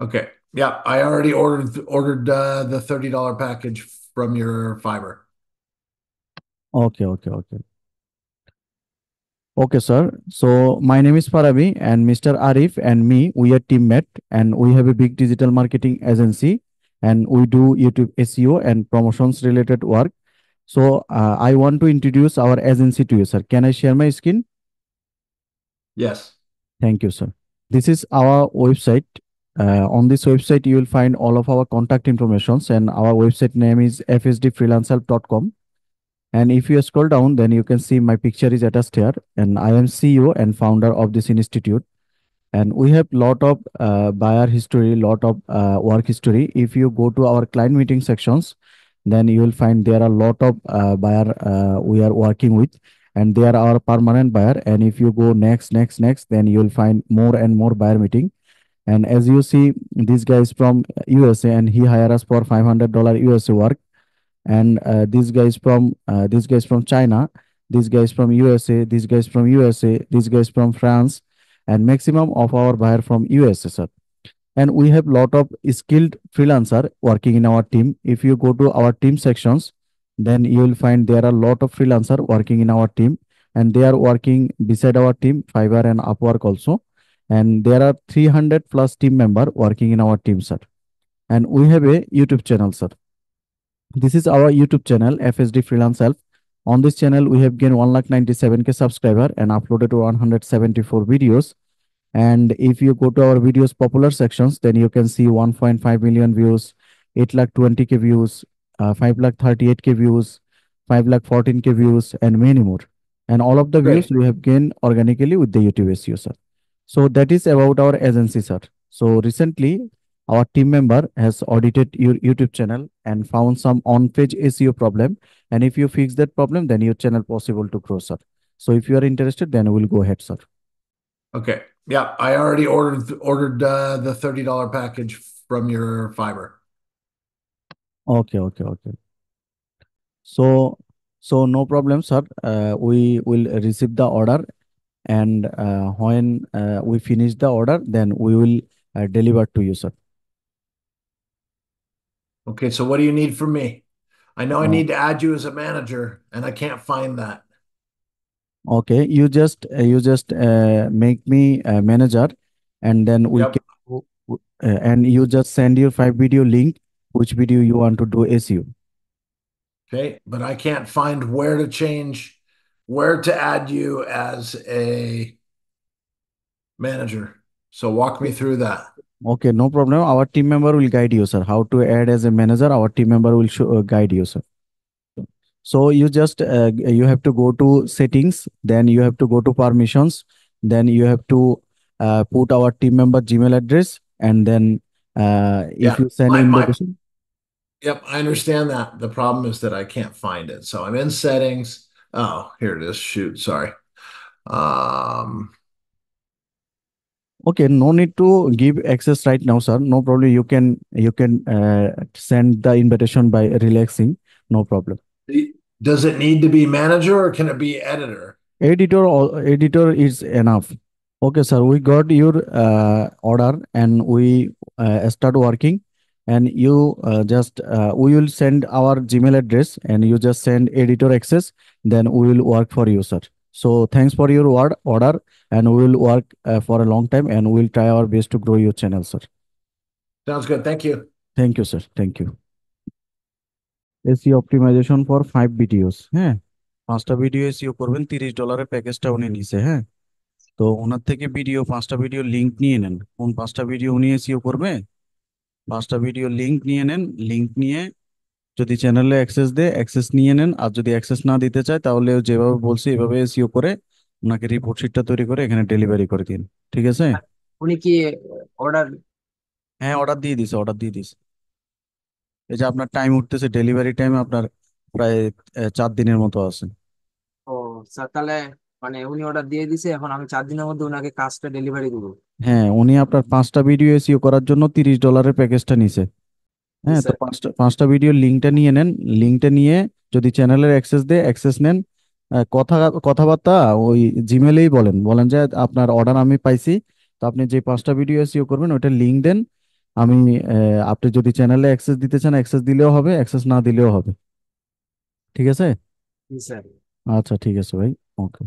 Okay. Yeah, I already ordered the $30 package from your Fiverr. Okay, okay, okay. Okay, sir. So my name is Farabi and Mr. Arif and me, we are teammate and we have a big digital marketing agency and we do YouTube SEO and promotions related work. So I want to introduce our agency to you, sir. Can I share my screen? Yes. Thank you, sir. This is our website. On this website, you will find all of our contact informations and our website name is fsdfreelancehelp.com. And if you scroll down, then you can see my picture is attached here. And I am CEO and founder of this institute. And we have lot of buyer history, lot of work history. If you go to our client meeting sections, then you will find there are a lot of buyer we are working with, and they are our permanent buyer. And if you go next, then you will find more and more buyer meeting. And as you see, this guy is from USA, and he hire us for $500 USA work. And this guys from China, this guys from USA, this guys from USA, this guys from France, and maximum of our buyer from USA, sir. And we have lot of skilled freelancer working in our team. If you go to our team sections, then you will find there are a lot of freelancer working in our team, and they are working beside our team, Fiverr and Upwork also. And there are 300 plus team member working in our team, sir. And we have a YouTube channel, sir. This is our YouTube channel, FSD Freelance Help. On this channel, we have gained 197K subscriber and uploaded 174 videos. And if you go to our videos popular sections, then you can see 1.5 million views, 8 lakh 20K views, 5 lakh 38K views, 5 lakh 14K views, and many more. And all of the views Great. we have gained organically with the YouTube SEO, sir. So that is about our agency, sir. So recently, our team member has audited your YouTube channel and found some on-page SEO problem. And if you fix that problem, then your channel possible to grow, sir. So if you are interested, then we'll go ahead, sir. Okay. Yeah, I already ordered the $30 package from your Fiverr. Okay, okay, okay. So, so no problem, sir. We will receive the order, and when we finish the order, then we will deliver to you, sir. Okay, so what do you need from me? I know I Uh, need to add you as a manager, and I can't find that. okay, you just make me a manager, and then we can Yep. and you just send your 5 video link, which video you want to do SEO. Okay, but I can't find where to add you as a manager. So walk me through that. Okay, no problem. Our team member will guide you, sir. How to add as a manager, our team member will guide you, sir. So you have to go to settings, then you have to go to permissions, then you have to put our team member Gmail address, and then if Yeah, you send my invitation. yep, I understand that. The problem is that I can't find it. So I'm in settings. Oh, here it is. Shoot, sorry. Um, Okay, no need to give access right now, sir. No problem. You can send the invitation by relaxing. No problem. does it need to be manager or can it be editor? Editor is enough. Okay, sir. We got your order and we start working. And you we will send our Gmail address and you just send editor access. Then we will work for you, sir. So thanks for your order, and we will work for a long time, and we'll try our best to grow your channel, sir. Sounds good. Thank you. Thank you, sir. Thank you. SEO optimization for 5 videos, হ্যাঁ। 5টা video SEO করবেন, $30 প্যাকেজটা উনি নিছে, হ্যাঁ। তো ওনার থেকে video 5টা ভিডিও লিঙ্ক নিয়ে নেন, কোন 5টা ভিডিও উনি এসইও করবে, 5টা ভিডিও লিঙ্ক নিয়ে নেন। লিঙ্ক নিয়ে যদি চ্যানেলে অ্যাক্সেস দেয়, অ্যাক্সেস নিয়ে নেন। আর যদি অ্যাক্সেস না দিতে চায়, তাহলে ও যেভাবে বলছে এভাবে এসইও করে ওনাকে রিপোর্ট শিটটা তৈরি করে এখানে ডেলিভারি করে দিন। ঠিক আছে? উনি কি অর্ডার? হ্যাঁ, অর্ডার দিয়ে দিছে। এই যে আপনার টাইম উঠতেছে, ডেলিভারি টাইম আপনার প্রায় 4 দিনের মতো আছে। ও স্যার, তাহলে মানে উনি অর্ডার দিয়ে দিছে, এখন আমি 4 দিনের মধ্যে উনাকে কাজটা ডেলিভারি দেবো? হ্যাঁ, উনি আপনার 5টা ভিডিও এসইও করার জন্য $30 প্যাকেজটা নিছে। জি হ্যাঁ, তো স্যার। পাঁচটা ভিডিও লিঙ্কটা নিয়ে নেন। লিঙ্কটা নিয়ে যদি চ্যানেলের অ্যাক্সেস দেয়, অ্যাক্সেস নেন। কথা কথাবার্তা ওই জিমেলেই বলেন বলেন যে আপনার অর্ডার আমি পাইছি, তো আপনি যে 5টা ভিডিও এসইও করবেন ওইটা লিঙ্ক দেন। আমি আপনি যদি চ্যানেলে অ্যাক্সেস দিতে চান অ্যাক্সেস দিলেও হবে, অ্যাক্সেস না দিলেও হবে। ঠিক আছে? জি স্যার। আচ্ছা ঠিক আছে ভাই। ওকে।